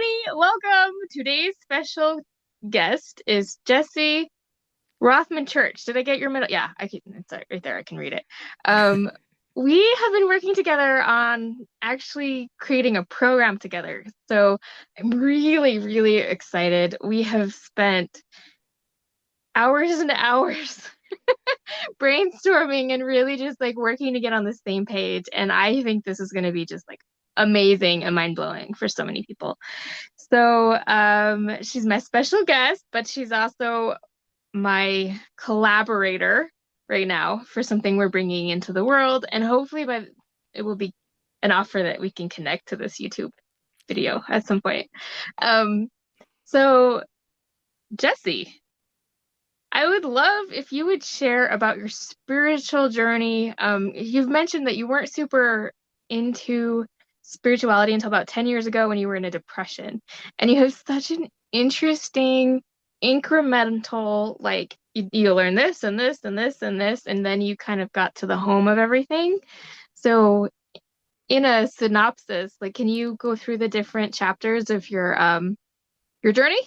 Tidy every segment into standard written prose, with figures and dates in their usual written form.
everybody. Welcome. Today's special guest is Jessie Rothman-Church. Did I get your middle? Yeah, I can. It's right there. I can read it. Um, we have been working together on actually creating a program together. So I'm really, really excited. We have spent hours and hours brainstorming and really just like working to get on the same page. And I think this is going to be just like amazing and mind-blowing for so many people. So, she's my special guest, but she's also my collaborator right now for something we're bringing into the world. And hopefully it will be an offer that we can connect to this YouTube video at some point. Um, so Jessie, I would love if you would share about your spiritual journey. You've mentioned that you weren't super into spirituality until about 10 years ago when you were in a depression. And you have such an interesting, incremental, like you learn this and this and this and this, and then you kind of got to the home of everything. So in a synopsis, like can you go through the different chapters of your journey?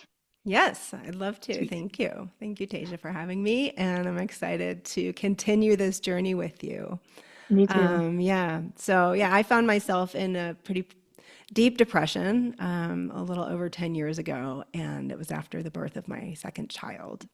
Yes, I'd love to. Sweet. Thank you. Thank you, Tasia, for having me. And I'm excited to continue this journey with you. Me too. I found myself in a pretty deep depression a little over 10 years ago, and it was after the birth of my second child.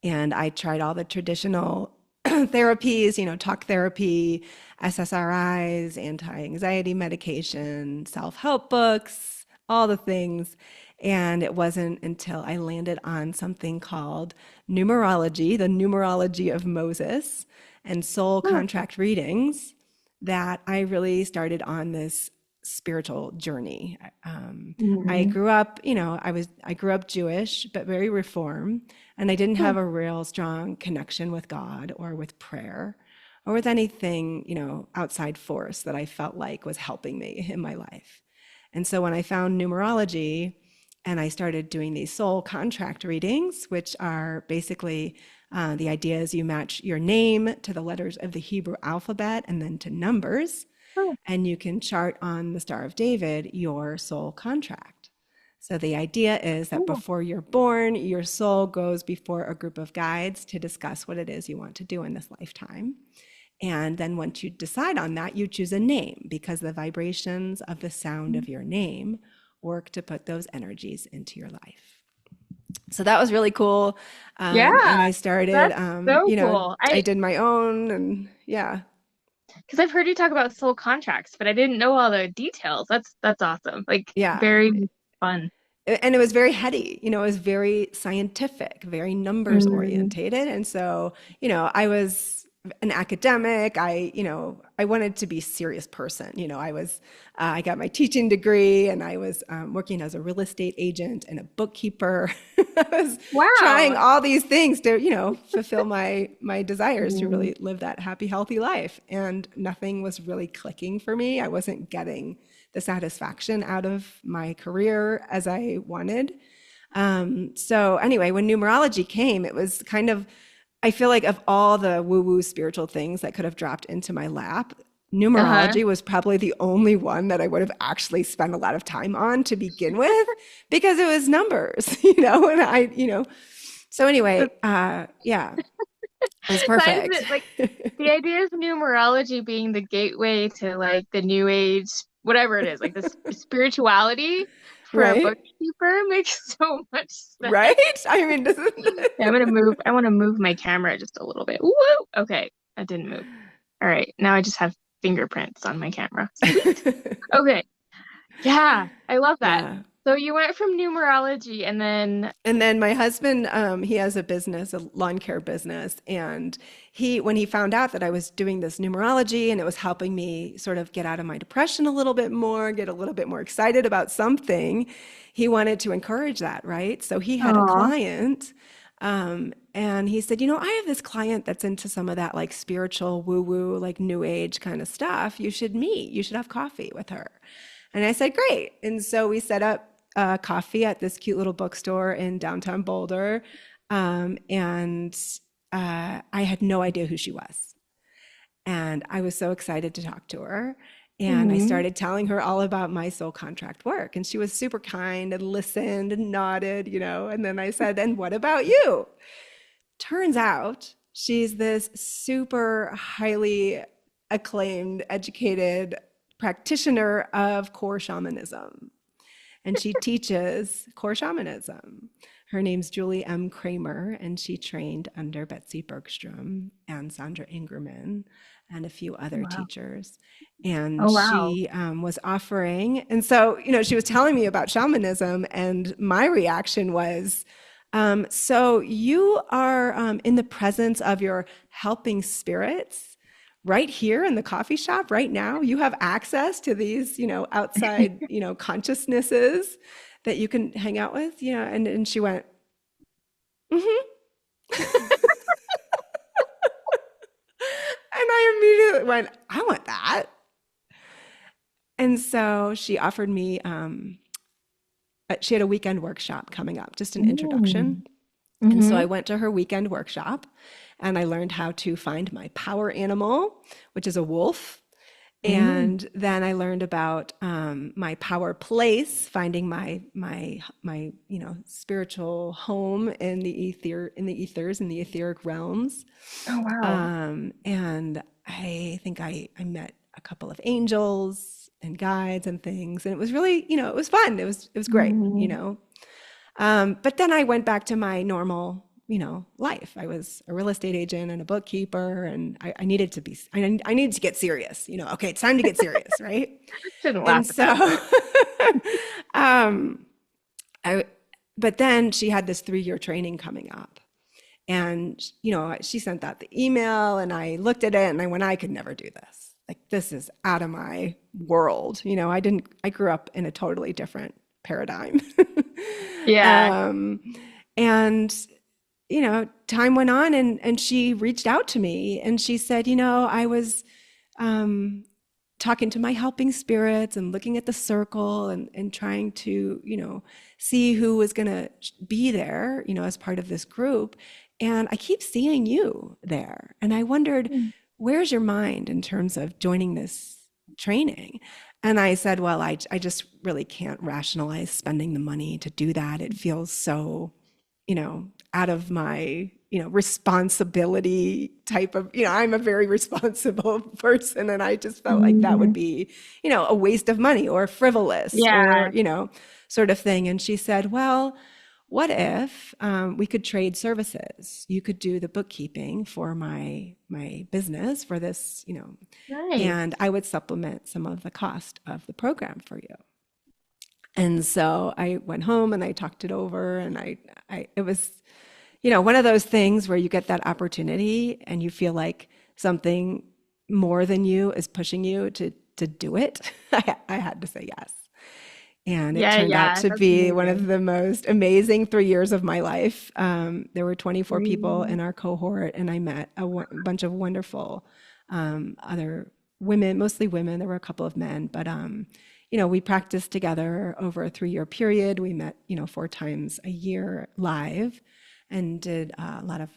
And I tried all the traditional therapies, talk therapy, SSRIs, anti-anxiety medication, self-help books, all the things. And it wasn't until I landed on something called numerology, the numerology of Moses, and soul Huh. contract readings that I really started on this spiritual journey. I Mhm. grew up, I grew up Jewish, but very reform, and I didn't Huh. have a real strong connection with God or with prayer or with anything, outside force that I felt like was helping me in my life. And so when I found numerology and I started doing these soul contract readings, which are basically the idea is you match your name to the letters of the Hebrew alphabet and then to numbers, Huh. and you can chart on the Star of David your soul contract. So the idea is that Cool. before you're born, your soul goes before a group of guides to discuss what it is you want to do in this lifetime. And then once you decide on that, you choose a name because the vibrations of the sound of your name work to put those energies into your life. So that was really cool. And Yeah, I started, that's so cool. I did my own, and yeah. Because I've heard you talk about soul contracts, but I didn't know all the details. That's awesome. Like Yeah. very fun. And it was very heady, it was very scientific, very numbers Mm. orientated. And so, I was an academic. I wanted to be a serious person. I got my teaching degree, and I was working as a real estate agent and a bookkeeper. I was trying Wow. all these things to, fulfill my desires to Mm. really live that happy, healthy life. And nothing was really clicking for me. I wasn't getting the satisfaction out of my career as I wanted. So anyway, when numerology came, it was kind of, I feel like of all the woo-woo spiritual things that could have dropped into my lap, Uh-huh. numerology was probably the only one that I would have actually spent a lot of time on to begin with because it was numbers, and so anyway, That's, yeah, it was so I just perfect. like the idea of numerology being the gateway to like the new age, whatever it is, like this spirituality for a Right? bookkeeper makes so much sense. Right? I mean, this is Yeah, I want to move my camera just a little bit. Woo! Okay, that didn't move. All right, now I just have fingerprints on my camera. Sweet. Okay. Yeah, I love that. yeah. So you went from numerology and then, And then my husband, he has a business, a lawn care business, and when he found out that I was doing this numerology and it was helping me sort of get out of my depression a little bit more, get a little bit more excited about something, he wanted to encourage that, right? So he had a oh, client, and he said, I have this client that's into some of that like spiritual woo-woo, like new age kind of stuff. You should meet. You should have coffee with her. And I said, great. And so we set up coffee at this cute little bookstore in downtown Boulder. And I had no idea who she was. And I was so excited to talk to her. And I Hmm. started telling her all about my soul contract work. And she was super kind and listened and nodded, And then I said, and what about you? Turns out she's this super highly acclaimed, educated practitioner of core shamanism. And she teaches core shamanism. Her name's Julie M. Kramer, and she trained under Betsy Bergstrom and Sandra Ingerman and a few other Wow. teachers. And Oh, wow. she was offering, and so, she was telling me about shamanism, and my reaction was, so you are in the presence of your helping spirits right here in the coffee shop right now. You have access to these, outside, consciousnesses that you can hang out with, and she went, mm-hmm. And I immediately went, I want that. And so she offered me, she had a weekend workshop coming up, just an introduction. Mm. And so I Hmm. went to her weekend workshop and I learned how to find my power animal, which is a wolf. Mm. And then I learned about my power place, finding my spiritual home in the ethers, in the etheric realms. Oh, wow. And I think I met a couple of angels and guides and things, and it was really, it was fun. It was great, Hmm. But then I went back to my normal, life. I was a real estate agent and a bookkeeper, and I needed to be, I needed to get serious. Okay, it's time to get serious, right? Shouldn't laugh And at so, that, but um, I, but then she had this 3-year training coming up, and she sent out the email, and I looked at it, and I went, I could never do this. Like, this is out of my world. I grew up in a totally different paradigm. yeah. um, and time went on, and she reached out to me, and she said, I was um, talking to my helping spirits and looking at the circle, and trying to, see who was going to be there, as part of this group. And I keep seeing you there. And I wondered, where's your mind in terms of joining this training? And I said, well, I just really can't rationalize spending the money to do that. It feels so, out of my, responsibility type of, I'm a very responsible person. And I just felt like that would Hmm. be, a waste of money or frivolous or, Yeah. sort of thing. And she said, well, what if we could trade services? You could do the bookkeeping for my business for this, Nice. and I would supplement some of the cost of the program for you. And so I went home and I talked it over, and it was, one of those things where you get that opportunity and you feel like something more than you is pushing you to do it. I had to say yes. And it Yeah, turned out yeah. to That's be one of amazing. the most amazing 3 years of my life. There were 24 people Mm. in our cohort, and I met a bunch of wonderful other women, mostly women. There were a couple of men, but we practiced together over a 3-year period. We met, 4 times a year live, and did a lot of,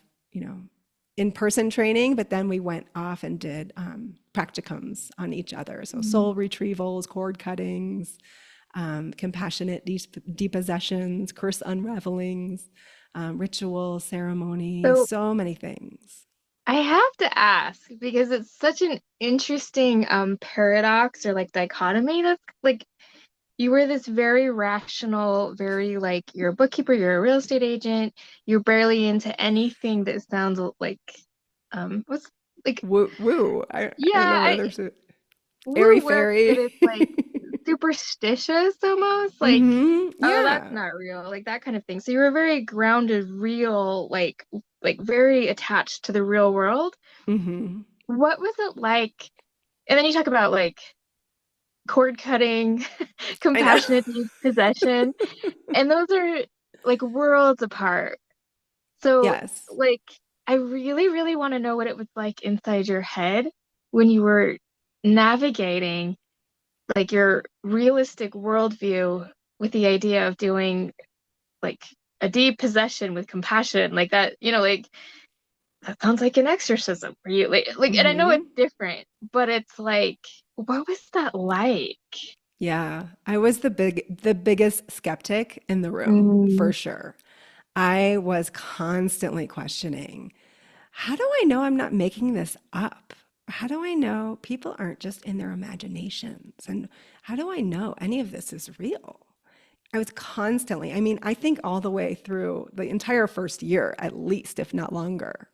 in-person training. But then we went off and did practicums on each other. So Mm. soul retrievals, cord cuttings, compassionate depossessions, curse unravelings, ritual ceremonies, So so many things. I have to ask because it's such an interesting paradox or like dichotomy. That's like you were this very rational, very like you're a bookkeeper, you're a real estate agent, you're barely into anything that sounds like what's like Woo, woo. I don't yeah, know whether it's a airy woo work, but fairy. it's like superstitious almost like oh that's Yeah. not real like that kind of thing. So you were very grounded, real, like very attached to the real world. hmm What was it like? And then you talk about like cord cutting, I know. compassionate possession, and those are like worlds apart. So, Yes. like, I really, really want to know what it was like inside your head when you were navigating like your realistic worldview with the idea of doing like a deep possession with compassion, like that, like that sounds like an exorcism for you. Like, and I know it's hmm different, but it's like. What was that like? Yeah, I was the biggest skeptic in the room Mm, for sure. I was constantly questioning, how do I know I'm not making this up? How do I know people aren't just in their imaginations? And how do I know any of this is real? I was constantly, I mean, I think all the way through the entire first year, at least, if not longer.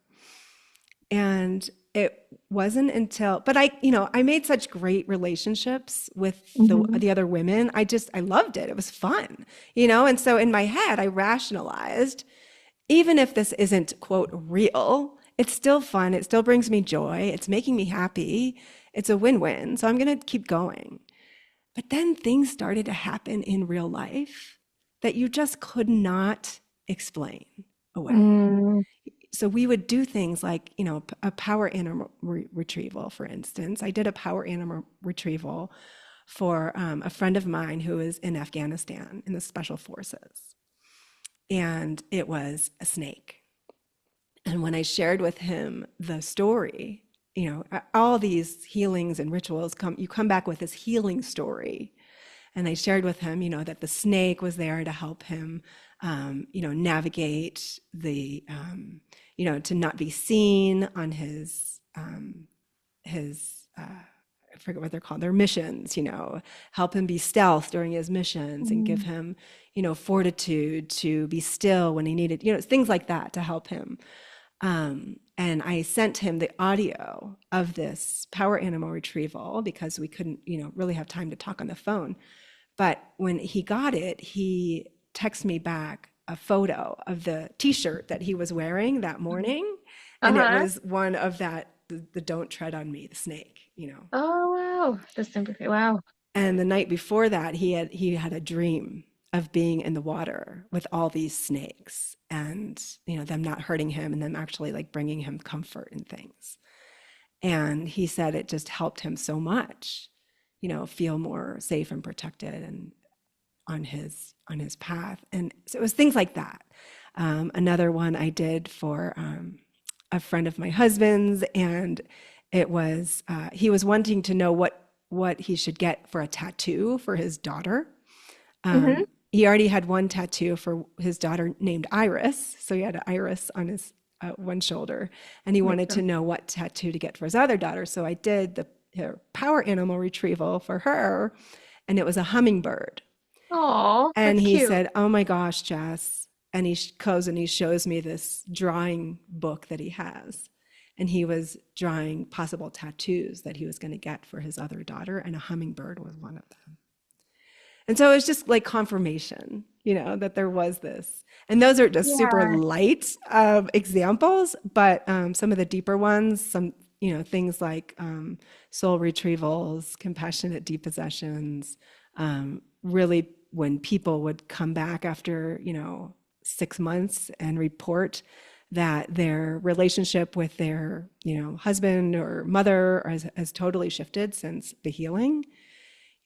And it wasn't until, but I made such great relationships with hmm the other women. I loved it. It was fun, And so in my head, I rationalized, even if this isn't quote real, it's still fun. It still brings me joy. It's making me happy. It's a win-win. So I'm going to keep going. But then things started to happen in real life that you just could not explain away. mm, So we would do things like, a power animal retrieval, for instance. I did a power animal retrieval for a friend of mine who is in Afghanistan in the special forces. And it was a snake. And when I shared with him the story, all these healings and rituals you come back with this healing story. And I shared with him, that the snake was there to help him, navigate to not be seen on I forget what they're called, their missions, help him be stealth during his missions and give mm, him, fortitude to be still when he needed, things like that to help him. And I sent him the audio of this power animal retrieval because we couldn't, really have time to talk on the phone. But when he got it, he texted me back a photo of the t-shirt that he was wearing that morning. And it uh-huh. was one of the Don't Tread on Me, the snake. Oh, wow. The sympathy. Wow. And the night before that, he had a dream of being in the water with all these snakes and, them not hurting him and them actually like bringing him comfort and things. And he said it just helped him so much, feel more safe and protected and on his path. And so it was things like that. Another one I did for a friend of my husband's, and it was he was wanting to know what he should get for a tattoo for his daughter. hmm He already had one tattoo for his daughter named Iris, so he had an iris on his one shoulder, and he Makes wanted to sense. know what tattoo to get for his other daughter. So I did her power animal retrieval for her, and it was a hummingbird. Oh, And that's he cute. said, "Oh my gosh, Jess." And he goes and he shows me this drawing book that he has. And he was drawing possible tattoos that he was going to get for his other daughter, and a hummingbird was one of them. And so it was just like confirmation, that there was this. And those are just super Yeah. light examples, but some of the deeper ones, things like soul retrievals, compassionate depossessions, really when people would come back after, 6 months and report that their relationship with their, husband or mother has totally shifted since the healing,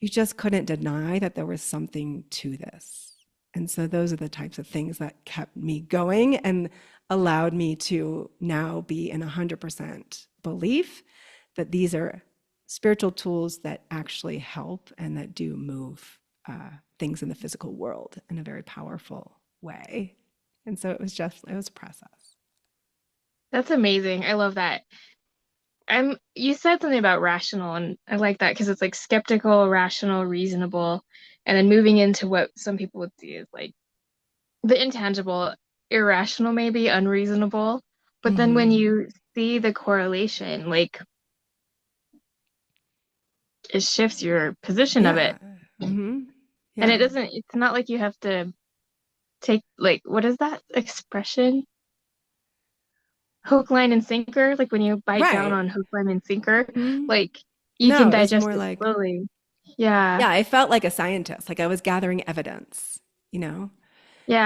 you just couldn't deny that there was something to this. And so those are the types of things that kept me going and allowed me to now be in 100% belief that these are spiritual tools that actually help and that do move things in the physical world in a very powerful way. And so it was a process. That's amazing. I love that. You said something about rational, and I like that because it's like skeptical, rational, reasonable, and then moving into what some people would see as like the intangible, irrational, maybe unreasonable. But then when Mm-hmm. you see the correlation, like it shifts your position of Yeah. it. Mm-hmm. And Yeah. it's not like you have to take, like, what is that expression? Hook, line, and sinker. Like when you bite down Right. on hook, line, and sinker, Mm-hmm. like you can No, it was digest more it like, slowly. Yeah. yeah, I felt like a scientist, like I was gathering evidence, you know?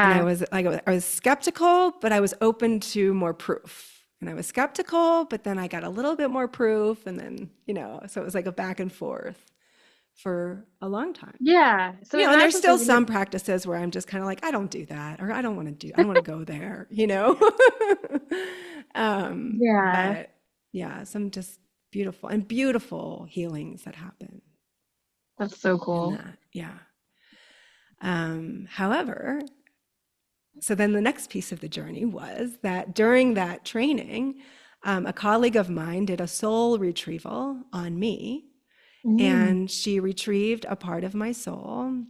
And I Yeah. was like, I was skeptical, but I was open to more proof. And I was skeptical, but then I got a little bit more proof. And then, so it was like a back and forth for a long time. Yeah. So And there's imagine for still you. some practices where I'm just kind of like, I don't do that, or I don't want to go there, Yeah. but yeah, some just beautiful and beautiful healings that happen That's so in cool. that. Yeah. However, so then the next piece of the journey was that during that training, a colleague of mine did a soul retrieval on me, Mm. and she retrieved a part of my soul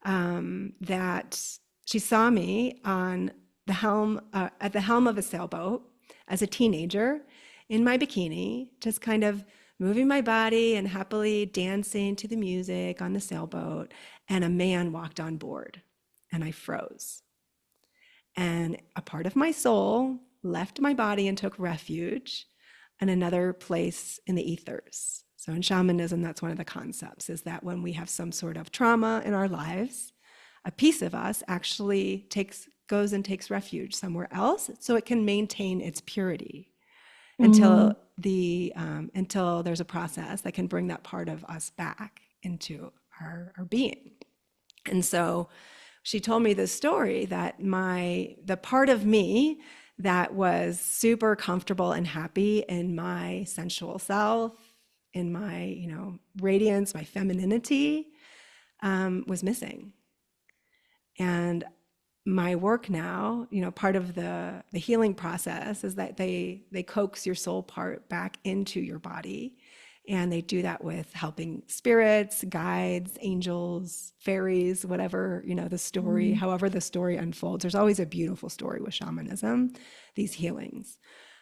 that she saw me on the helm at the helm of a sailboat as a teenager in my bikini, just kind of moving my body and happily dancing to the music on the sailboat. And a man walked on board, and I froze. And a part of my soul left my body and took refuge in another place in the ethers. So in shamanism, that's one of the concepts, is that when we have some sort of trauma in our lives, a piece of us actually goes and takes refuge somewhere else so it can maintain its purity Mm. until there's a process that can bring that part of us back into our being. And so she told me this story that the part of me that was super comfortable and happy in my sensual self, in my, radiance, my femininity, was missing. And my work now, part of the healing process is that they coax your soul part back into your body, and they do that with helping spirits, guides, angels, fairies, whatever, the story, Mm. however the story unfolds. There's always a beautiful story with shamanism, these healings.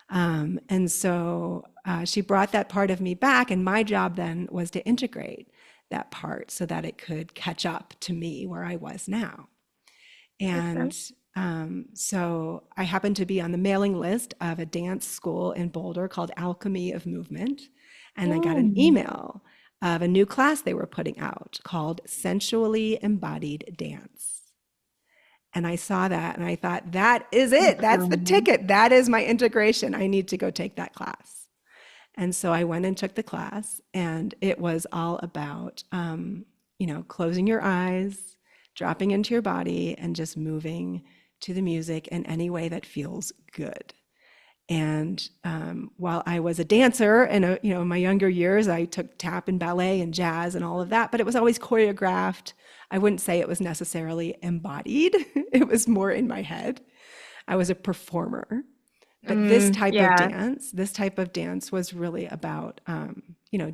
And so she brought that part of me back, and my job then was to integrate that part so that it could catch up to me where I was now. Okay. And so I happened to be on the mailing list of a dance school in Boulder called Alchemy of Movement. And I got an Mm. email of a new class they were putting out called Sensually Embodied Dance. And I saw that and I thought, that is it. That's the Incredible. ticket. That is my integration. I need to go take that class. And so I went and took the class, and it was all about, closing your eyes, dropping into your body, and just moving to the music in any way that feels good. And while I was a dancer and in my younger years, I took tap and ballet and jazz and all of that, but it was always choreographed. I wouldn't say it was necessarily embodied. It was more in my head. I was a performer. But Mm. Yeah. this type of dance was really about,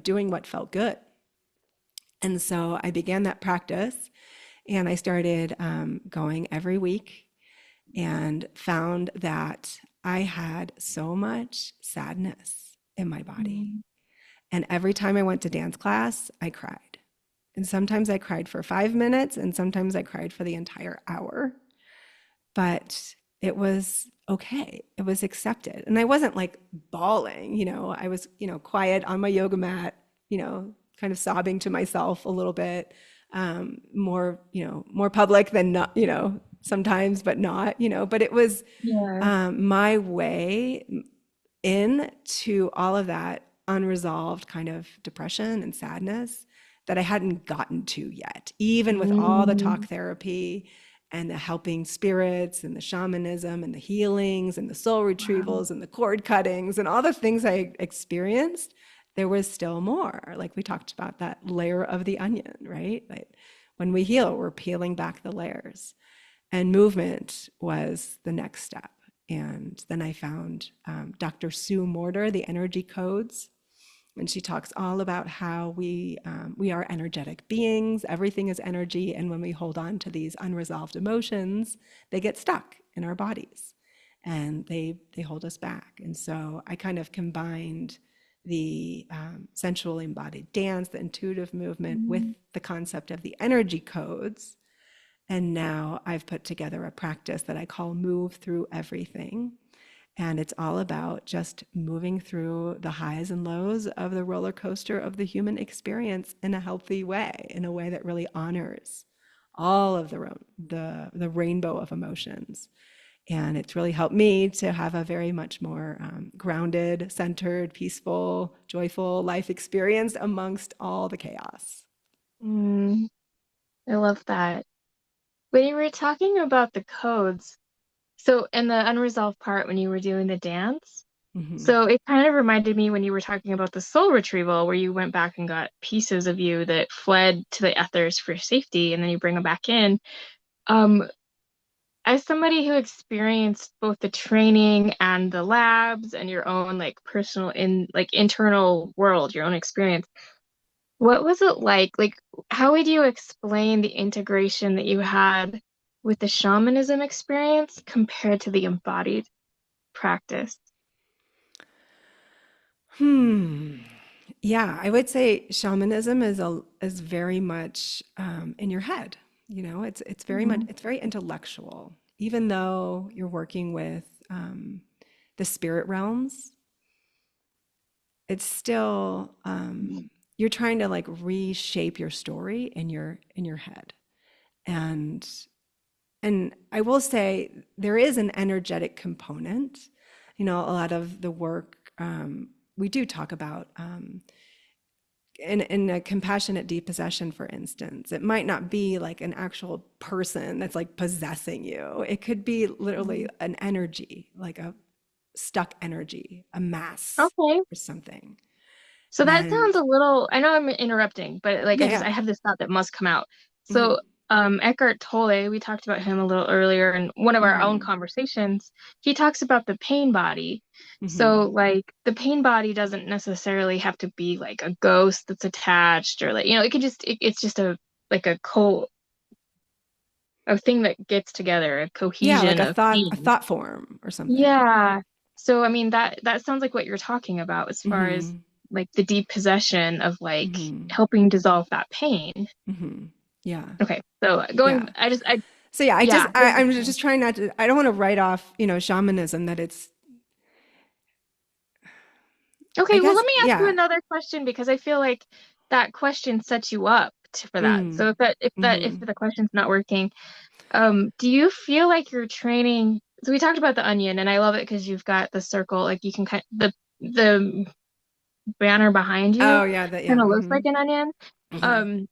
doing what felt good. And so I began that practice, and I started going every week, and found that I had so much sadness in my body. Mm. And every time I went to dance class, I cried. And sometimes I cried for 5 minutes, and sometimes I cried for the entire hour. But it was okay. It was accepted. And I wasn't like bawling, I was, quiet on my yoga mat, kind of sobbing to myself a little bit, more public than not, sometimes, but not, but it was Yeah. my way into all of that unresolved kind of depression and sadness that I hadn't gotten to yet, even with all the talk Mm. therapy and the helping spirits and the shamanism and the healings and the soul Wow. retrievals and the cord cuttings and all the things I experienced. There was still more. Like we talked about that layer of the onion, right? Like when we heal, we're peeling back the layers. And movement was the next step. And then I found Dr. Sue Morter, the energy codes, and she talks all about how we are energetic beings. Everything is energy, and when we hold on to these unresolved emotions, they get stuck in our bodies, and they hold us back. And so I kind of combined the sensual embodied dance, the intuitive movement, with Mm. the concept of the energy codes. And now I've put together a practice that I call Move Through Everything. And it's all about just moving through the highs and lows of the roller coaster of the human experience in a healthy way, in a way that really honors all of the rainbow of emotions. And it's really helped me to have a very much more grounded, centered, peaceful, joyful life experience amongst all the chaos. Mm. I love that. When you were talking about the codes, so in the unresolved part when you were doing the dance, Mm-hmm. So it kind of reminded me when you were talking about the soul retrieval, where you went back and got pieces of you that fled to the ethers for safety, and then you bring them back in. Um, as somebody who experienced both the training and the labs and your own like personal in like internal world, your own experience, what was it like? Like, how would you explain the integration that you had with the shamanism experience compared to the embodied practice? Hmm. Yeah, I would say shamanism is very much in your head. It's very much Mhm. it's very intellectual. Even though you're working with the spirit realms, it's still you're trying to like reshape your story in your head. And and I will say there is an energetic component. A lot of the work we do talk about. In a compassionate depossession, for instance, it might not be like an actual person that's like possessing you. It could be literally an energy, like a stuck energy, a mass Okay. or something. So that And sounds a little, I know I'm interrupting, but like yeah, I yeah. have this thought that must come out. Hmm. So Eckhart Tolle, we talked about him a little earlier in one of our own Hmm. conversations. He talks about the pain body. Hmm. So like the pain body doesn't necessarily have to be like a ghost that's attached or like, it could just it's just a like a thing that gets together, a Yeah, like cohesion of a being. thought form or something. Yeah. So I mean that sounds like what you're talking about as far as Hmm. like the deep possession of like Hmm. helping dissolve that pain. Hmm. Yeah, Okay. So yeah. going I So yeah, yeah, I I'm understand. just trying not to. I don't want to write off, shamanism that it's. I Okay, well guess let me ask you yeah. another question because I feel like that question sets you up for that. Mm. So if Hmm. the question's not working, do you feel like you're training? So we talked about the onion and I love it because you've got the circle, like you can the banner behind you Oh yeah, that yeah. kind of looks Hmm. like an onion. Hmm. Um,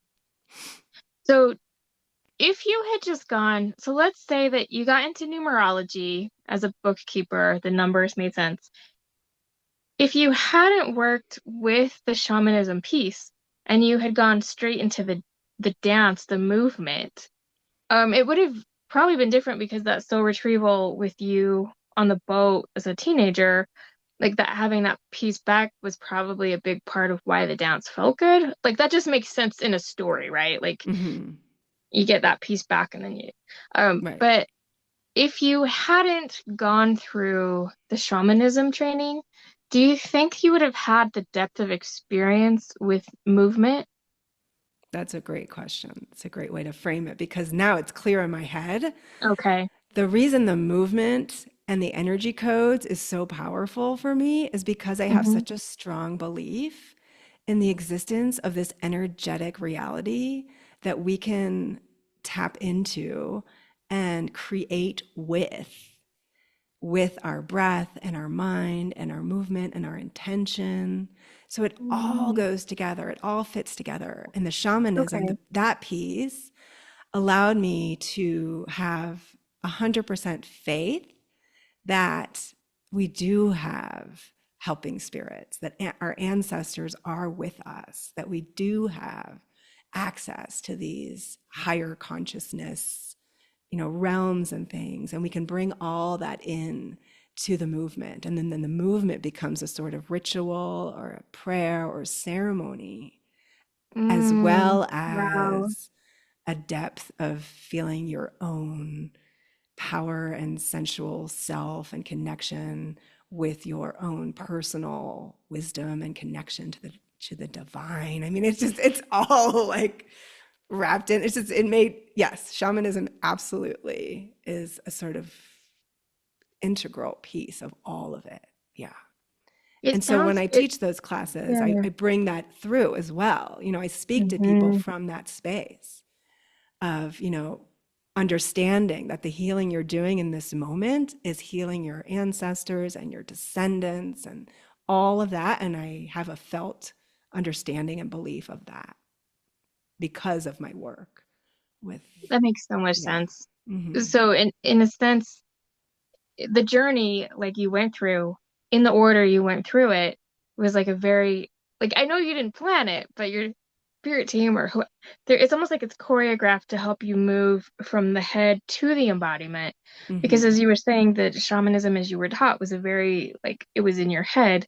so if you had just gone, so let's say that you got into numerology as a bookkeeper, the numbers made sense. If you hadn't worked with the shamanism piece and you had gone straight into the dance, the movement, it would have probably been different because that soul retrieval with you on the boat as a teenager, like that having that piece back was probably a big part of why the dance felt good. Like that just makes sense in a story, right? Like Hmm. you get that piece back and then you Right. but if you hadn't gone through the shamanism training, do you think you would have had the depth of experience with movement? That's a great question. It's a great way to frame it because now it's clear in my head. Okay. The reason the movement and the energy codes is so powerful for me is because I have Hmm. such a strong belief in the existence of this energetic reality that we can tap into and create with our breath and our mind and our movement and our intention. So it all Mm, goes together, it all fits together. And the shamanism, okay. that piece allowed me to have 100% faith that we do have helping spirits, that our ancestors are with us, that we do have access to these higher consciousness, realms and things, and we can bring all that in to the movement. And then the movement becomes a sort of ritual or a prayer or ceremony, as Mm, well wow. as a depth of feeling your own power and sensual self and connection with your own personal wisdom and connection to the divine. I mean, it's all like wrapped in. It's just it made yes, shamanism absolutely is a sort of integral piece of all of it. Yeah. It And so when sounds I it teach those classes, yeah. I bring that through as well. I speak to people Hmm. from that space of, understanding that the healing you're doing in this moment is healing your ancestors and your descendants and all of that. And I have a felt understanding and belief of that because of my work with, That makes so much yeah. sense. Hmm. So in a sense, the journey like you went through in the order you went through it was like a very like I know you didn't plan it, but your spirit team or who there it's almost like it's choreographed to help you move from the head to the embodiment. Because Mm-hmm. as you were saying, that shamanism as you were taught was a very like it was in your head,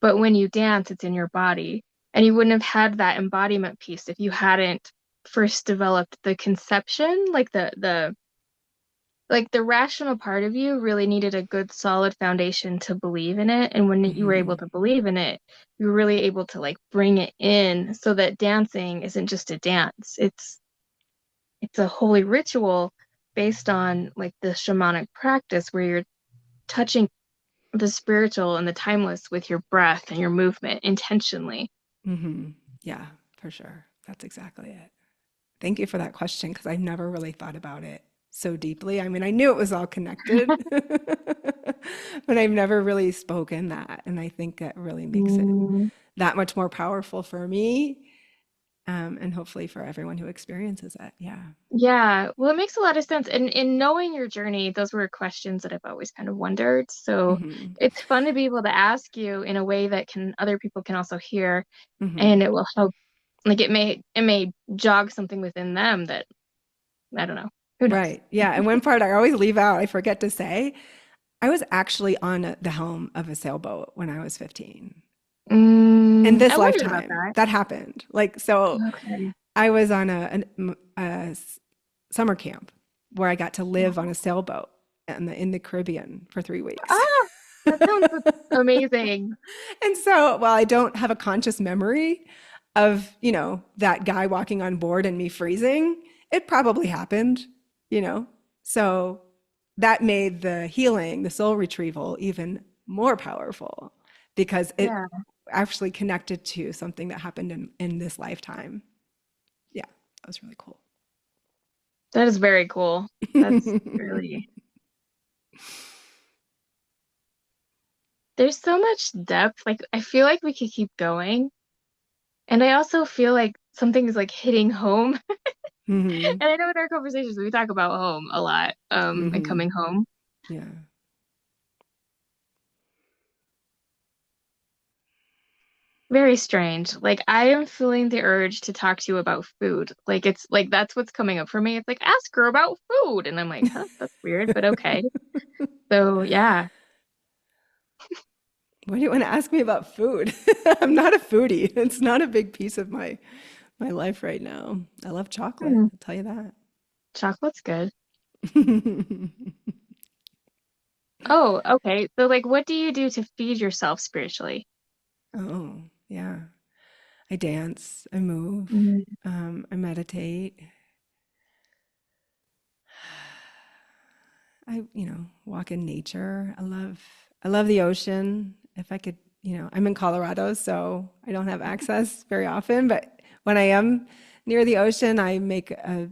but when you dance, it's in your body. And you wouldn't have had that embodiment piece if you hadn't first developed the conception, like the rational part of you really needed a good solid foundation to believe in it. And when you were able Mm-hmm. to believe in it, you were really able to like bring it in so that dancing isn't just a dance. It's a holy ritual based on like the shamanic practice where you're touching the spiritual and the timeless with your breath and your movement intentionally. Mm-hmm. Yeah, for sure. That's exactly it. Thank you for that question because I've never really thought about it so deeply. I mean, I knew it was all connected, but I've never really spoken that. And I think that really makes it Mm, that much more powerful for me, and hopefully for everyone who experiences it. Yeah. yeah, well, it makes a lot of sense. And in knowing your journey, those were questions that I've always kind of wondered. So Hmm. it's fun to be able to ask you in a way that can other people can also hear, Hmm. and it will help. Like it may jog something within them that I don't know. Who knows? Right. Yeah. And one part I always leave out, I forget to say, I was actually on the helm of a sailboat when I was 15. In this I wondered about lifetime, that. that happened. Like, so Okay. I was on a summer camp where I got to live on a sailboat in the Caribbean for 3 weeks. Ah, that sounds amazing. And so, while I don't have a conscious memory of, that guy walking on board and me freezing, it probably happened, you know? So that made the healing, the soul retrieval, even more powerful because it Yeah, actually connected to something that happened in this lifetime. Yeah, that was really cool. that is very cool. That's really, there's so much depth. Like, I feel like we could keep going. And I also feel like something is like hitting home. Hmm. And I know in our conversations we talk about home a lot, and Hmm. coming home. Yeah. Very strange. Like I am feeling the urge to talk to you about food. Like it's like that's what's coming up for me. It's like ask her about food. And I'm like, huh, that's weird, but okay. So yeah. Why do you want to ask me about food? I'm not a foodie. It's not a big piece of my life right now. I love chocolate, Hmm, I'll tell you that. chocolate's good. Oh, okay. So like what do you do to feed yourself spiritually? Oh, yeah. I dance, I move, Mm. I meditate. I walk in nature. I love the ocean. If I could, I'm in Colorado, so I don't have access very often, but when I am near the ocean, I make a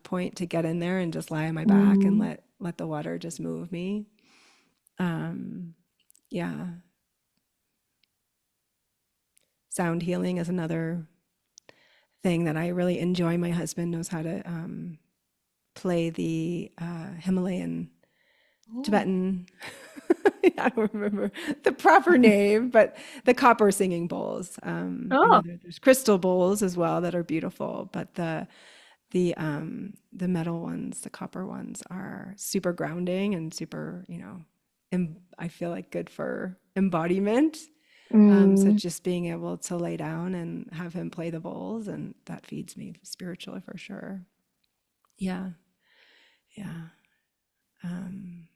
point to get in there and just lie on my back and Mm. let the water just move me. Um, yeah. Sound healing is another thing that I really enjoy. My husband knows how to play the Himalayan Oh. Tibetan. I don't remember the proper name, but the copper singing bowls. Oh. There's crystal bowls as well that are beautiful, but the metal ones, the copper ones, are super grounding and super, I feel like good for embodiment. So Mm. just being able to lay down and have him play the bowls, and that feeds me spiritually for sure. Yeah, yeah. Um,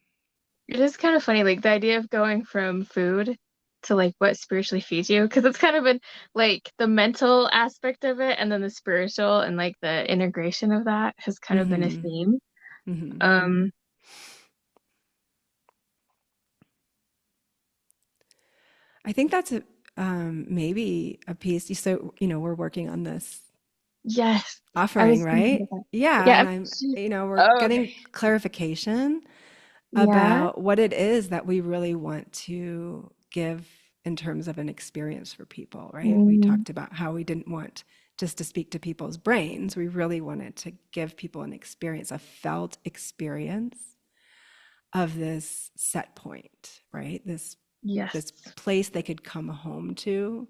It is kind of funny, like the idea of going from food to like what spiritually feeds you, because it's kind of been like the mental aspect of it, and then the spiritual and like the integration of that has kind of been a mhm, theme. mhm. Um, I think that's maybe a piece. So, we're working on this yes, I offering, was thinking right? about that. Yeah, Yeah, and we're oh, getting okay. clarification Yeah. about what it is that we really want to give in terms of an experience for people, right? We Mm, talked about how we didn't want just to speak to people's brains. We really wanted to give people an experience, a felt experience of this set point, right? This Yes. this place they could come home to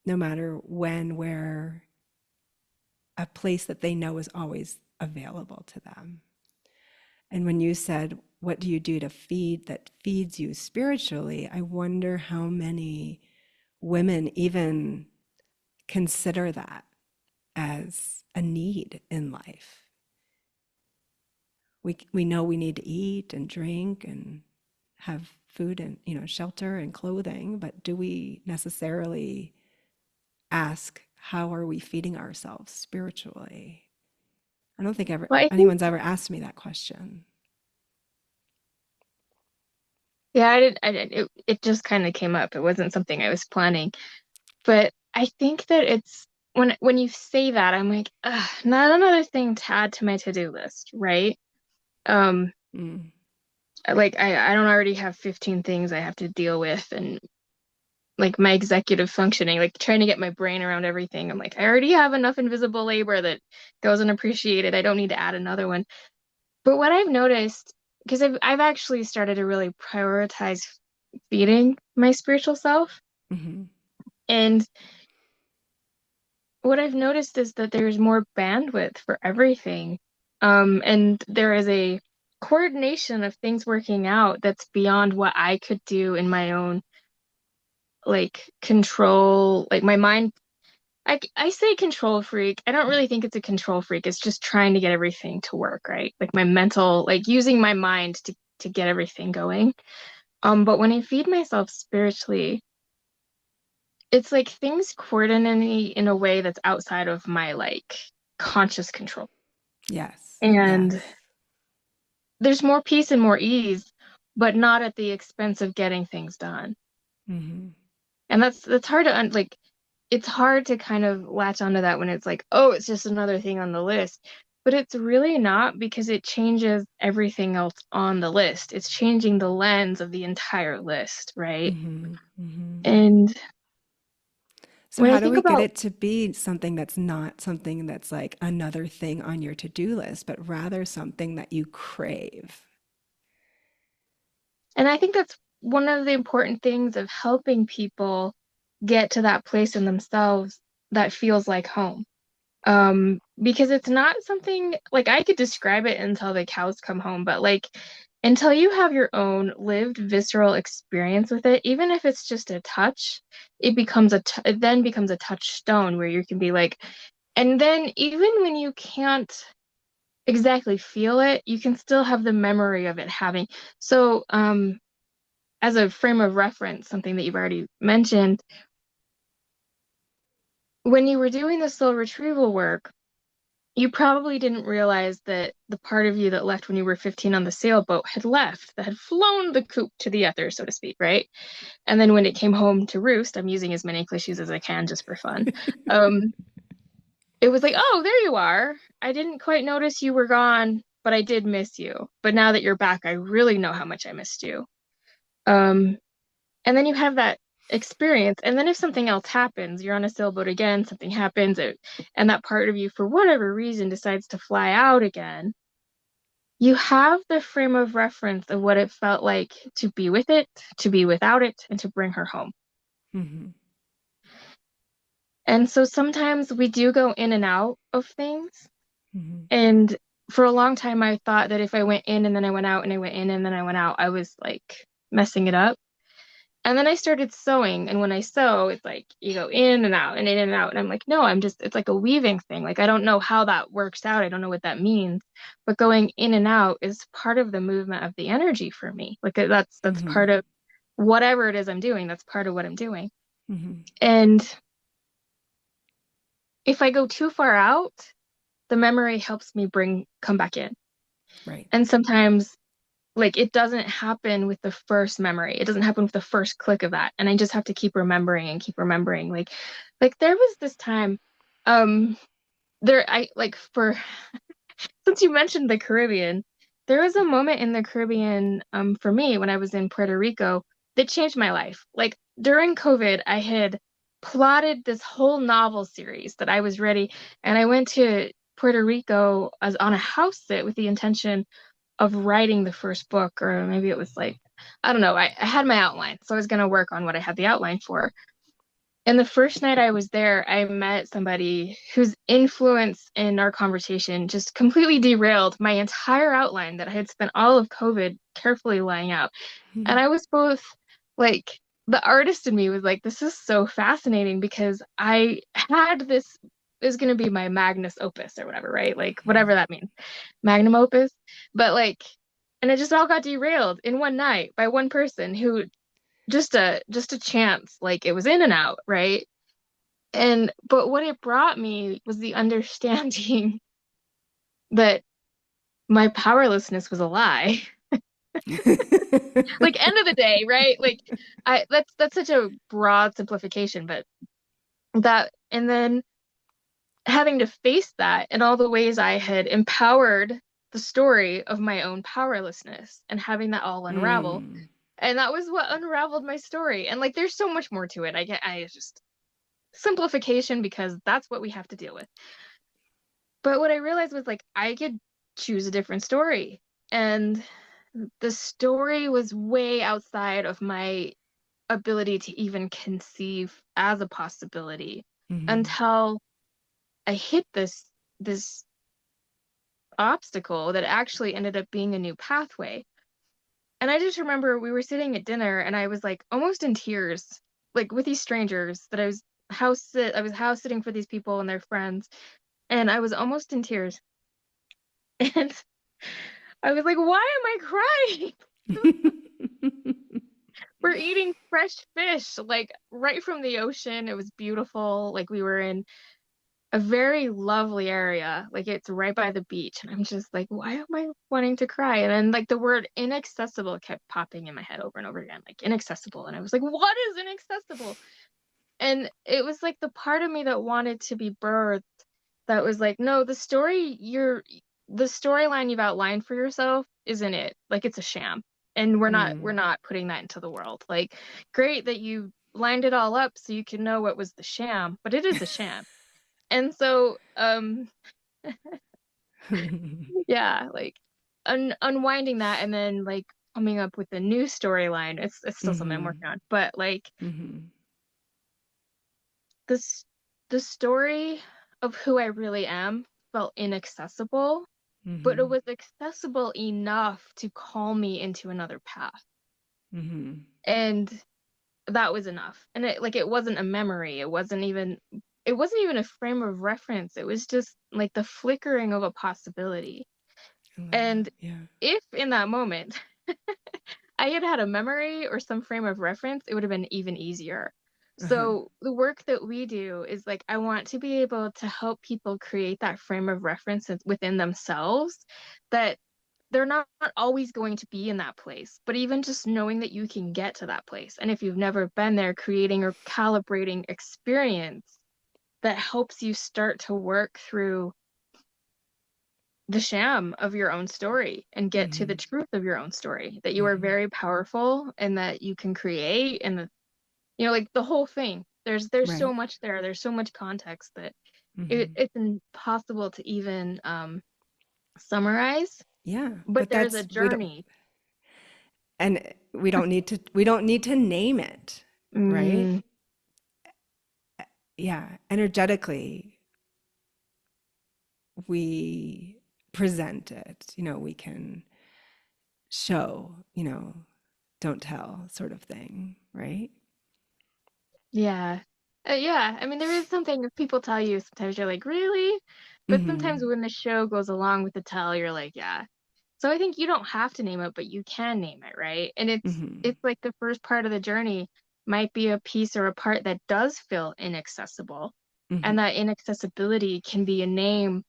no matter when, where, a place that they know is always available to them. And when you said, what do you do to feed that feeds you spiritually? I wonder how many women even consider that as a need in life. We know we need to eat and drink and have food and shelter and clothing, but do we necessarily ask, how are we feeding ourselves spiritually? I don't think Well, I think, anyone's ever asked me that question. yeah, it just kind of came up. It wasn't something I was planning. But I think that it's when you say that, I'm like, ugh, not another thing to add to my to-do list, right? Um, Mm, like I don't already have 15 things I have to deal with and like my executive functioning, like trying to get my brain around everything. I'm like, I already have enough invisible labor that goes unappreciated. I don't need to add another one. But what I've noticed, because I've actually started to really prioritize feeding my spiritual self. mm-hmm, And what I've noticed is that there's more bandwidth for everything. And there is a coordination of things working out that's beyond what I could do in my own like control, like my mind. I say control freak. I don't really think it's a control freak. It's just trying to get everything to work, right? Like my mental, like using my mind to get everything going. But when I feed myself spiritually, it's like things coordinate in a way that's outside of my like conscious control. yes, And yes, there's more peace and more ease, but not at the expense of getting things done. mm-hmm, And that's hard to like it's hard to kind of latch onto that when it's like, oh, it's just another thing on the list. But it's really not because it changes everything else on the list. It's changing the lens of the entire list, right? mm-hmm, mm-hmm. And So when I how do think we get about, it to be something that's not something that's like another thing on your to-do list, but rather something that you crave? and I think that's one of the important things of helping people get to that place in themselves that feels like home. Because it's not something like I could describe it until the cows come home, but like until you have your own lived visceral experience with it, even if it's just a touch, it then becomes a touchstone where you can be like, and then even when you can't exactly feel it, you can still have the memory of it having. So, as a frame of reference, something that you've already mentioned, when you were doing the soul retrieval work, you probably didn't realize that the part of you that left when you were 15 on the sailboat had left, that had flown the coop to the ether, so to speak, right? And then when it came home to roost, I'm using as many cliches as I can just for fun. Um, it was like, oh, there you are. I didn't quite notice you were gone, but I did miss you. But now that you're back, I really know how much I missed you. Um, and then you have that experience. And then if something else happens, you're on a sailboat again, something happens, and that part of you, for whatever reason, decides to fly out again. You have the frame of reference of what it felt like to be with it, to be without it, and to bring her home. Mm-hmm, And so sometimes we do go in and out of things. mm-hmm, And for a long time, I thought that if I went in and then I went out and I went in and then I went out, I was like messing it up. And then I started sewing. And when I sew, it's like you go in and out and in and out. And I'm like, no, it's like a weaving thing. Like, I don't know how that works out. I don't know what that means. But going in and out is part of the movement of the energy for me. Like, that's mm-hmm, part of whatever it is I'm doing. That's part of what I'm doing. mm-hmm. And if I go too far out, the memory helps me come back in. Right. And sometimes like it doesn't happen with the first memory. It doesn't happen with the first click of that. And I just have to keep remembering and keep remembering. Like there was this time, um, there I like for since you mentioned the Caribbean, there was a moment in the Caribbean, for me when I was in Puerto Rico that changed my life. Like during COVID, I had plotted this whole novel series that I was ready, and I went to Puerto Rico as on a house sit with the intention of writing the first book, or maybe it was like I don't know, I had my outline, so I was going to work on what I had the outline for. And the first night I was there, I met somebody whose influence in our conversation just completely derailed my entire outline that I had spent all of COVID carefully laying out. And I was both like, the artist in me was like, this is so fascinating because I had this is going to be my magnus opus or whatever, right? Like, whatever that means, magnum opus. But like, and it just all got derailed in one night by one person who just a chance, like it was in and out, right? And but what it brought me was the understanding that my powerlessness was a lie. Like end of the day, right? Like I that's such a broad simplification, but that and then having to face that and all the ways I had empowered the story of my own powerlessness and having that all unravel. Mm. And that was what unraveled my story. And like there's so much more to it. I just simplification because that's what we have to deal with. But what I realized was like I could choose a different story. And the story was way outside of my ability to even conceive as a possibility Mhm. until I hit this obstacle that actually ended up being a new pathway. And I just remember we were sitting at dinner and I was like almost in tears, like with these strangers that I was house sitting for these people and their friends, and I was almost in tears. And I was like, why am I crying? We're eating fresh fish, like right from the ocean. It was beautiful. Like we were in a very lovely area. Like it's right by the beach. And I'm just like, why am I wanting to cry? And then like the word inaccessible kept popping in my head over and over again, like inaccessible. And I was like, what is inaccessible? And it was like the part of me that wanted to be birthed that was like, no, the storyline you've outlined for yourself isn't it. Like it's a sham. And we're Mm. not putting that into the world. Like, great that you lined it all up so you can know what was the sham, but it is a sham. And so, yeah, like unwinding that and then like coming up with a new storyline. It's still something I'm Mhm. working on, but like Mhm. this the story of who I really am felt inaccessible, but it Mhm. was accessible enough to call me into another path. Mhm. And that was enough. And it wasn't a memory. It wasn't even a frame of reference. It was just like the flickering of a possibility. I love that. And Yeah. if in that moment I had had a memory or some frame of reference, it would have been even easier. Uh-huh. So the work that we do is like I want to be able to help people create that frame of reference within themselves that they're not always going to be in that place, but even just knowing that you can get to that place. And if you've never been there, creating or calibrating experience that helps you start to work through the sham of your own story and get to the Mhm. truth of your own story, that you are Mhm. very powerful and that you can create and like the whole thing. There's so Right. much there. There's so much context that Mhm. it's impossible to even summarize, Yeah, but but there's a that's we don't journey. and we don't need to name it, right? Mm, Yeah, energetically we present it. We can show, don't tell sort of thing, right? yeah. Yeah, I mean, there is something if people tell you, sometimes you're like, really? But sometimes Mhm. when the show goes along with the tell, you're like, yeah. So I think you don't have to name it, but you can name it, right? And Mhm. it's like the first part of the journey might be a piece or a part that does feel inaccessible. And Mhm. that inaccessibility can be a name,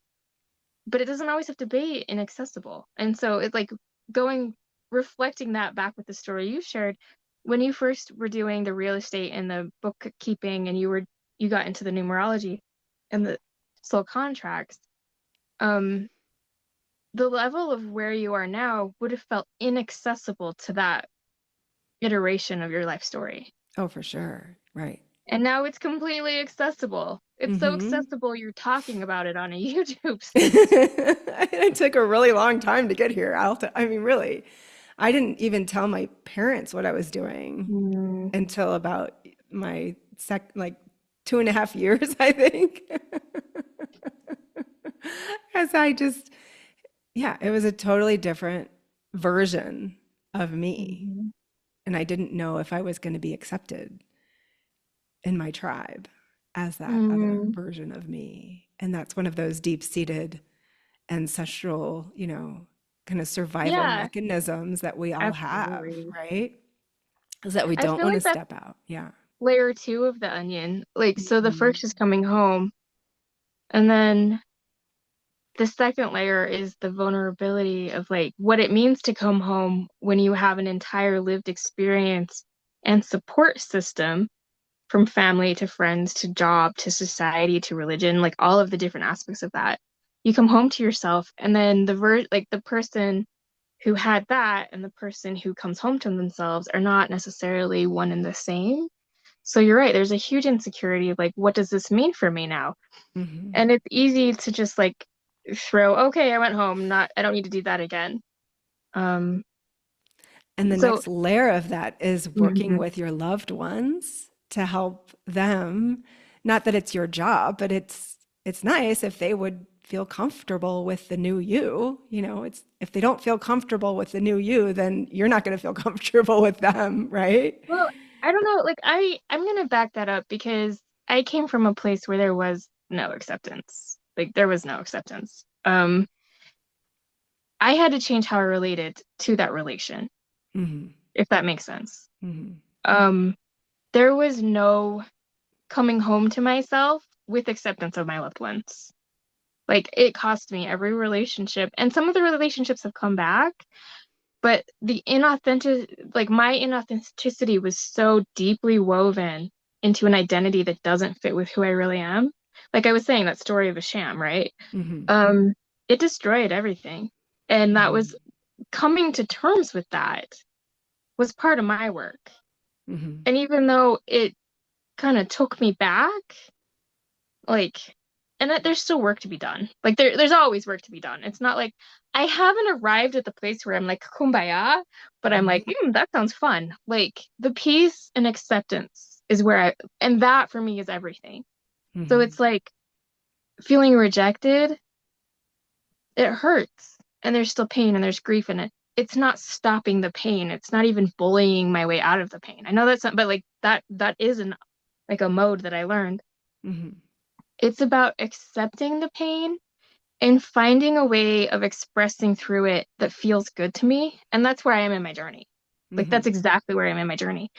but it doesn't always have to be inaccessible. And so it's like going reflecting that back with the story you shared when you first were doing the real estate and the bookkeeping and you got into the numerology and the soul contracts. Um, the level of where you are now would have felt inaccessible to that iteration of your life story. Oh, for sure. Right. And now it's completely accessible. It's so Mhm. accessible you're talking about it on a YouTube stage. It took a really long time to get here. I mean, really. I didn't even tell my parents what I was doing Mm. until about my like 2.5 years, I think. As I just, yeah, it was a totally different version of me. Mhm. And I didn't know if I was going to be accepted in my tribe as that other Mm. version of me. And that's one of those deep-seated ancestral, kind of survival Yeah, mechanisms that we all have, absolutely. right? Is that we I don't feel want to like that's step out. Yeah. layer two of the onion. Like, so the Mhm. first is coming home, and then the second layer is the vulnerability of like what it means to come home when you have an entire lived experience and support system from family to friends to job to society to religion, like all of the different aspects of that. You come home to yourself, and then like the person who had that and the person who comes home to themselves are not necessarily one and the same. So you're right, there's a huge insecurity of like, what does this mean for me now? Mhm. And it's easy to just like throw, okay, I went home, not I don't need to do that again. Um, And the so next layer of that is working mhm. with your loved ones to help them. Not that it's your job, but it's nice if they would feel comfortable with the new you. It's if they don't feel comfortable with the new you, then you're not going to feel comfortable with them, right? Well, I don't know, like I'm gonna back that up because I came from a place where there was no acceptance. Like there was no acceptance. I had to change how I related to that relation, Hmm. if that makes sense. Hmm. Um, there was no coming home to myself with acceptance of my loved ones. Like it cost me every relationship, and some of the relationships have come back, but the like my inauthenticity was so deeply woven into an identity that doesn't fit with who I really am. Like I was saying, that story of a sham, right? Hmm. Um, it destroyed everything. And that Hmm. was coming to terms with that was part of my work. Hmm. And even though it kind of took me back, like, and that there's still work to be done. Like there's always work to be done. It's not like I haven't arrived at the place where I'm like kumbaya, but I'm like, Hmm. that sounds fun. Like the peace and acceptance is where and that for me is everything. So Hmm. it's like feeling rejected, it hurts, and there's still pain and there's grief in it. It's not stopping the pain. It's not even bullying my way out of the pain. I know that's not, but like that is like a mode that I learned. Hmm. It's about accepting the pain and finding a way of expressing through it that feels good to me. And that's where I am in my journey. Like that's Hmm. exactly where I am in my journey.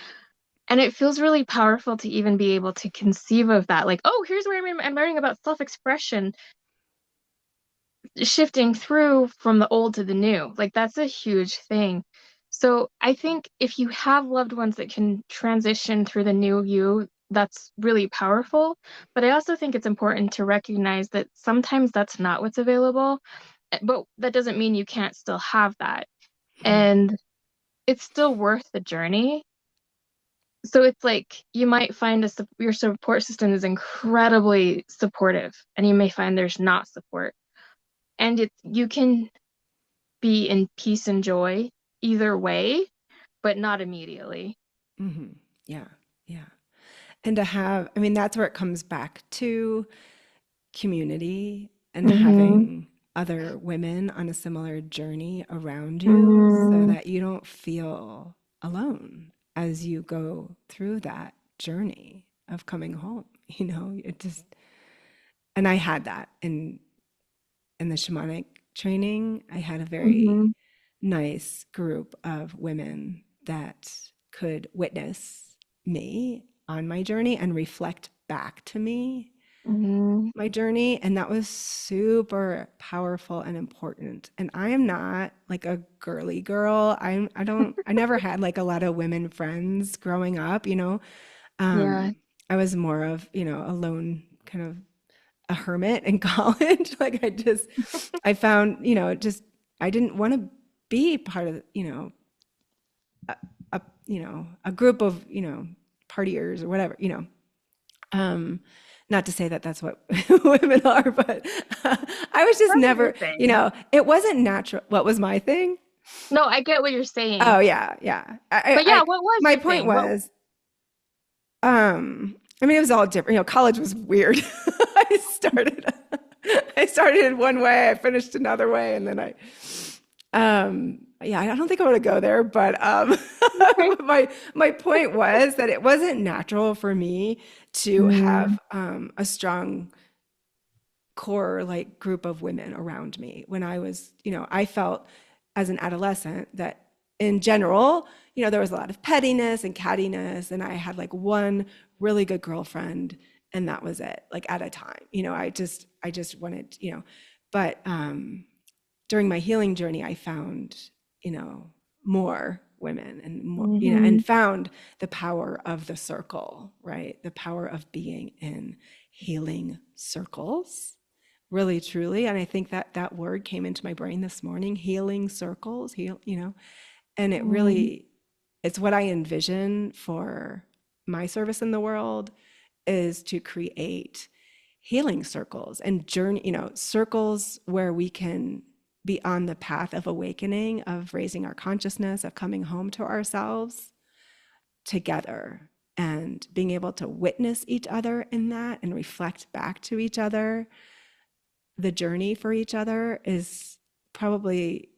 And it feels really powerful to even be able to conceive of that. Like, oh, here's where I'm learning about self-expression, shifting through from the old to the new. Like that's a huge thing. So I think if you have loved ones that can transition through the new you, that's really powerful. But I also think it's important to recognize that sometimes that's not what's available. But that doesn't mean you can't still have that. And it's still worth the journey. So it's like you might find your support system is incredibly supportive, and you may find there's not support. And you can be in peace and joy either way, but not immediately. Hmm. Yeah. Yeah. And to have, I mean, that's where it comes back to community and Mm-hmm. having other women on a similar journey around you so Mm-hmm. that you don't feel alone as you go through that journey of coming home. It just, and I had that in the shamanic training. I had a very Mm-hmm. nice group of women that could witness me on my journey and reflect back to me Mm-hmm. my journey, and that was super powerful and important. And I am not like a girly girl. I never had like a lot of women friends growing up. Yeah. I was more of, a lone kind of a hermit in college. Like I found, just I didn't want to be part of, a group of, partiers or whatever. Um, Not to say that that's what women are, but I was just That's your never, thing. it wasn't natural. What was my thing? No, I get what you're Oh saying. yeah, yeah. But yeah, what was My your point thing? What was, I mean, it was all different. You know, college was weird. I started, I started in one way, I finished another way, and then yeah, I don't think I want to go there, but my point was that it wasn't natural for me to Mm, have a strong core like group of women around me when I was, you know, I felt as an adolescent that in general, you know, there was a lot of pettiness and cattiness, and I had like one really good girlfriend, and that was it, like at a time. You know, I just wanted, you know, but during my healing journey, I found, you know, more women and more, you know, hmm and found the power of the circle, right? The power of being in healing circles, really, truly. And I think that that word came into my brain this morning, healing circles, heal, you know, and it mm, really, it's what I envision for my service in the world is to create healing circles and journey, you know, circles where we can be on the path of awakening, of raising our consciousness, of coming home to ourselves together and being able to witness each other in that and reflect back to each other. The journey for each other is probably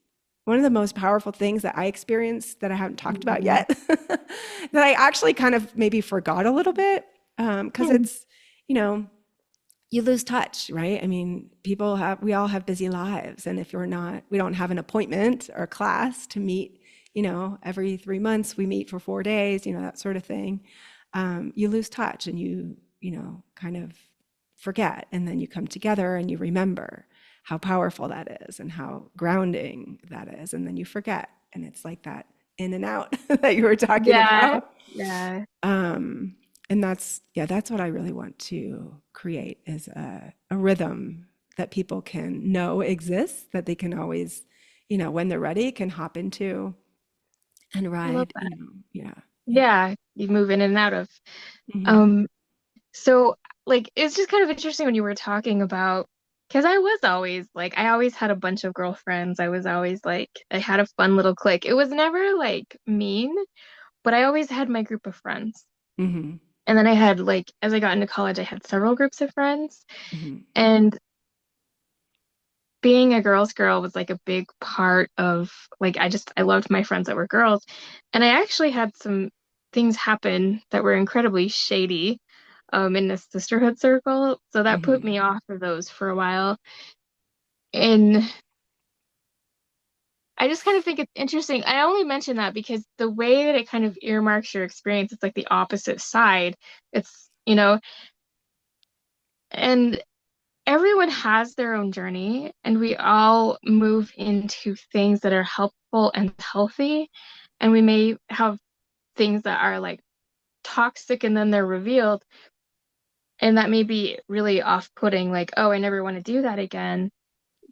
one of the most powerful things that I experienced that I haven't talked about mm, yet, that I actually kind of maybe forgot a little bit. Because mm, it's, you know, you lose touch, right? I mean, we all have busy lives. And if you're not, we don't have an appointment or class to meet, you know, every 3 months, we meet for 4 days, you know, that sort of thing. You lose touch and you know, kind of forget. And then you come together and you remember how powerful that is and how grounding that is. And then you forget. And it's like that in and out that you were talking yeah, about. yeah. Um, and that's, yeah, that's what I really want to create is a rhythm that people can know exists, that they can always, you know, when they're ready, can hop into and I love ride, you that. know, yeah, yeah. Yeah, you move in and out of. Hmm. Um, so like it's just kind of interesting when you were talking about because I was always like I always had a bunch of girlfriends. I was always like I had a fun little clique. It was never like mean, but I always had my group of friends. Hmm. And then I had like as I got into college, I had several groups of friends. Hmm. And being a girl's girl was like a big part of like I loved my friends that were girls. And I actually had some things happen that were incredibly shady in the sisterhood circle. So that put Hmm. me off of those for a while. And I just kind of think it's interesting. I only mention that because the way that it kind of earmarks your experience, it's like the opposite side. It's, you know, and everyone has their own journey, and we all move into things that are helpful and healthy. And we may have things that are like toxic and then they're revealed. And that may be really off-putting, like, oh, I never want to do that again.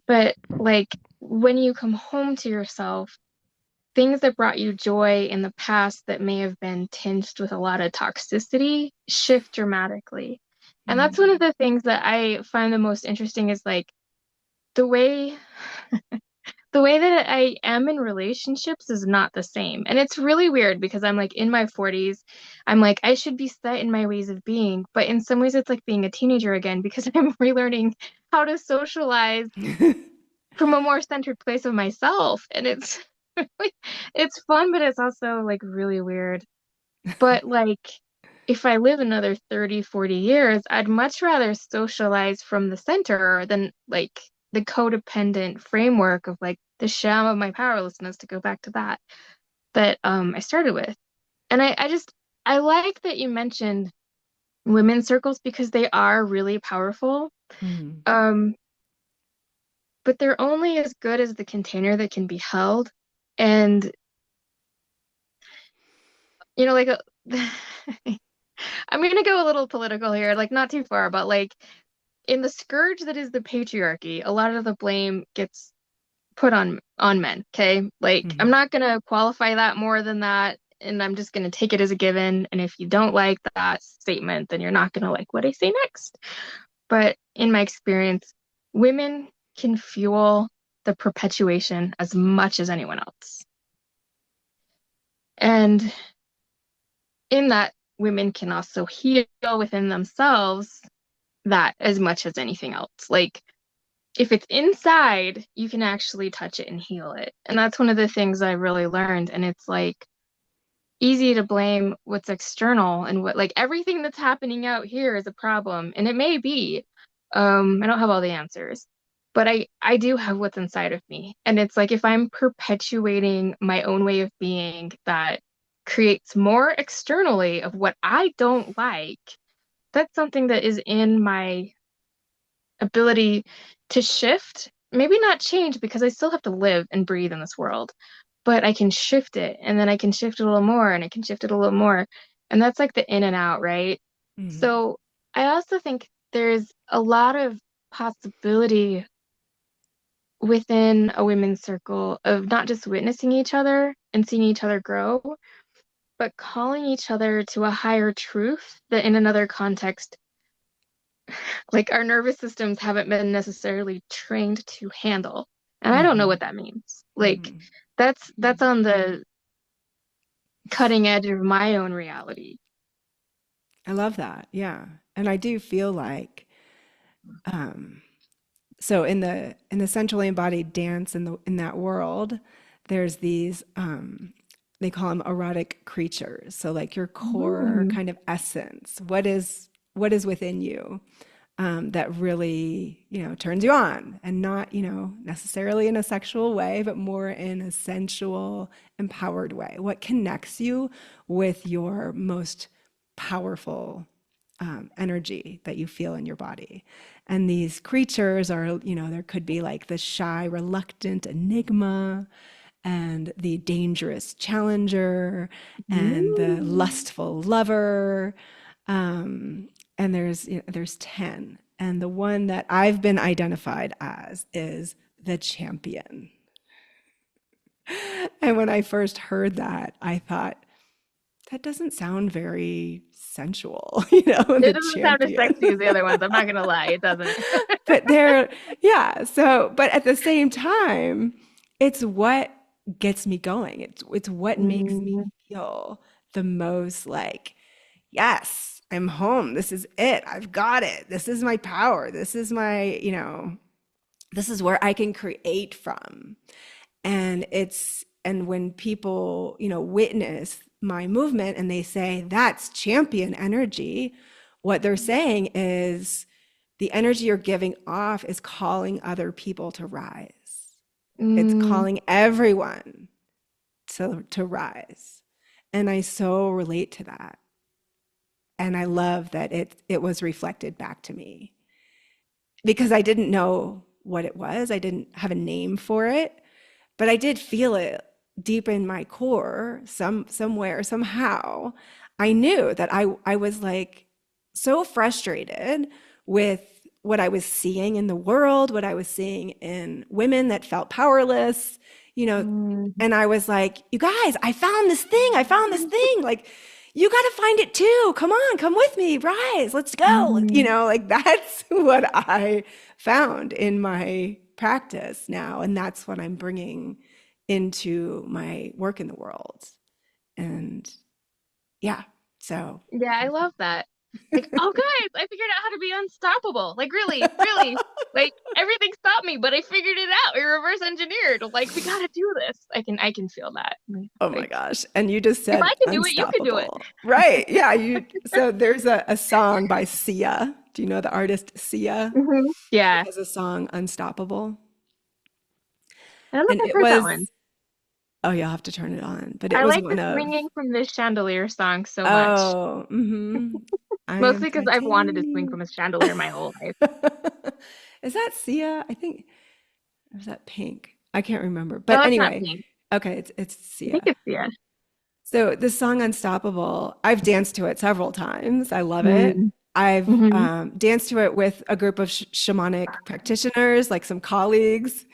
But like when you come home to yourself, things that brought you joy in the past that may have been tinged with a lot of toxicity shift dramatically. And that's one Hmm. of the things that I find the most interesting is like the way the way that I am in relationships is not the same. And it's really weird because I'm like in my 40s. I'm like, I should be set in my ways of being. But in some ways, it's like being a teenager again because I'm relearning how to socialize from a more centered place of myself. And it's it's fun, but it's also like really weird. But like if I live another 30, 40 years, I'd much rather socialize from the center than like the codependent framework of like the sham of my powerlessness to go back to that I started with. And I just I like that you mentioned women's circles because they are really powerful. Hmm. Um, but they're only as good as the container that can be held. And you know, like I'm gonna go a little political here, like not too far, but like in the scourge that is the patriarchy, a lot of the blame gets put on men, okay? Like I'm Hmm. not gonna qualify that more than that, and I'm just gonna take it as a given. And if you don't like that statement, then you're not gonna like what I say next. But in my experience, women can fuel. the perpetuation as much as anyone else. And in that, women can also heal within themselves that as much as anything else. Like, if it's inside, you can actually touch it and heal it. And that's one of the things I really learned. And it's like easy to blame what's external and what, like, everything that's happening out here is a problem. And it may be. I don't have all the answers, but I do have what's inside of me. And it's like if I'm perpetuating my own way of being that creates more externally of what I don't like, that's something that is in my ability to shift, maybe not change because I still have to live and breathe in this world, but I can shift it and then I can shift it a little more and I can shift it a little more. And that's like the in and out, right? Mhm. So I also think there's a lot of possibility within a women's circle of not just witnessing each other and seeing each other grow, but calling each other to a higher truth that in another context, like our nervous systems haven't been necessarily trained to handle. And I don't know Mhm. what that means. Like Mhm. that's on the cutting edge of my own reality. I love that. Yeah. And I do feel like um so in the centrally embodied dance in that world, there's these they call them erotic creatures. So like your core Mm. kind of essence, what is within you that really, you know, turns you on, and not, you know, necessarily in a sexual way, but more in a sensual, empowered way. What connects you with your most powerful energy that you feel in your body. And these creatures are, you know, there could be like the shy, reluctant enigma, and the dangerous challenger, and the Mm. lustful lover. And there's, you know, there's 10. And the one that I've been identified as is the champion. And when I first heard that, I thought, that doesn't sound very sensual, you know, It the doesn't sound as champion. sexy as the other ones. I'm not gonna lie, it doesn't. But they're, yeah. So, but at the same time, it's what gets me going. It's what makes me Mm. feel the most like, yes, I'm home. This is it. I've got it. This is my power. This is my, you know, this is where I can create from. And it's, and when people, you know, witness my movement and they say that's champion energy, what they're saying is the energy you're giving off is calling other people to rise. It's Mm. calling everyone to rise. And I so relate to that. And I love that it was reflected back to me because I didn't know what it was. I didn't have a name for it, but I did feel it deep in my core, somewhere, somehow. I knew that I was like so frustrated with what I was seeing in the world, what I was seeing in women that felt powerless, you know, Mm. and I was like, you guys, I found this thing. I found this thing. Like, you got to find it too. Come on, come with me. Rise. Let's go. You Mm. know, like that's what I found in my practice now. And that's what I'm bringing into my work in the world. And yeah, so Yeah, I love that. Like, oh guys, I figured out how to be unstoppable. Like really, really. Like everything stopped me, but I figured it out. We reverse engineered. Like we gotta do this. I can feel that. oh my Like gosh. And you just if said I can do it, you can do it. unstoppable. Right. Yeah. You, so there's a song by Sia. Do you know the artist Sia? She Yeah. has a song Unstoppable. I don't know And if I've it heard that one. was, oh, you'll have to turn it on. But it I was like the one of, swinging from this chandelier song so much. oh, I am Mostly because I've wanted to swing titanium. from a chandelier my whole life. Is that Sia? I think, or is that Pink? I can't remember. No, But it's not anyway, pink. okay, it's I think Sia. it's yeah. So the song Unstoppable, I've danced to it several times. I love it. Mm. I've Hmm. danced to it with a group of shamanic practitioners, like some colleagues.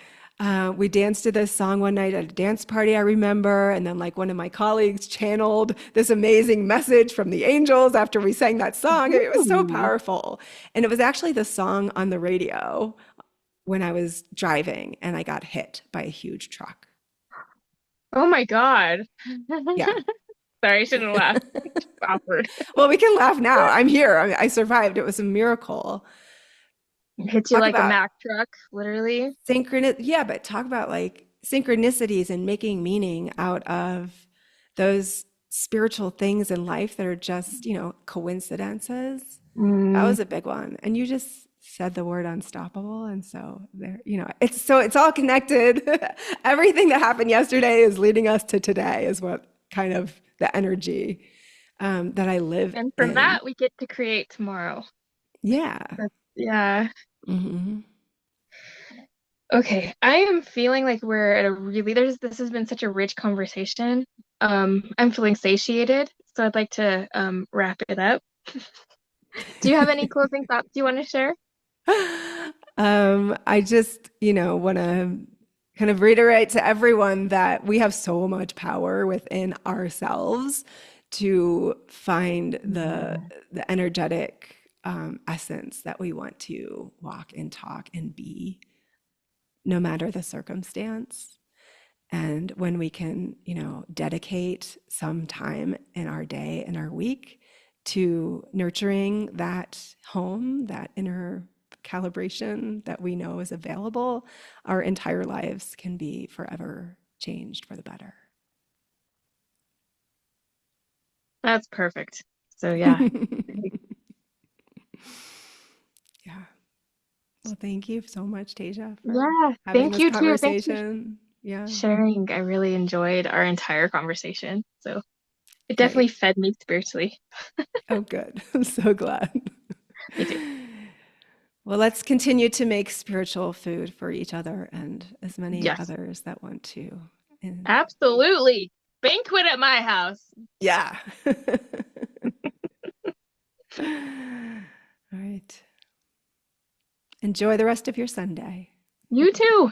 We danced to this song one night at a dance party, I remember. And then, like, one of my colleagues channeled this amazing message from the angels after we sang that song. It was so Ooh. powerful. And it was actually the song on the radio when I was driving and I got hit by a huge truck. Oh my God. Yeah. Sorry, I shouldn't laugh. Awkward. Well, we can laugh now. I'm here. I survived. It was a miracle. Hit you Talk like a about Mack truck, literally. yeah, but talk about like synchronicities and making meaning out of those spiritual things in life that are just, coincidences. That Mm. was a big one. And you just said the word unstoppable. And so there, it's all connected. Everything that happened yesterday is leading us to today, is what kind of the energy that I live And from in. that, we get to create tomorrow. Yeah. Yeah. Hmm. Okay. I am feeling like we're at a really, this has been such a rich conversation. I'm feeling satiated, so I'd like to wrap it up. Do you have any closing thoughts you want to share? I just, want to kind of reiterate to everyone that we have so much power within ourselves to find Yeah. the energetic essence that we want to walk and talk and be, no matter the circumstance. And when we can, dedicate some time in our day and our week to nurturing that home, that inner calibration that we know is available, our entire lives can be forever changed for the better. That's perfect. So yeah. Yeah. Well, thank you so much, Tasia, for Yeah. having Thank this you too. Thanks for conversation. Yeah, sharing. I really enjoyed our entire conversation. So it definitely great. fed me spiritually. Oh, good. I'm so glad. Me too. Well, let's continue to make spiritual food for each other and as many Yes. others that want to. And Absolutely. Banquet at my house. yeah. All right. Enjoy the rest of your Sunday. You too.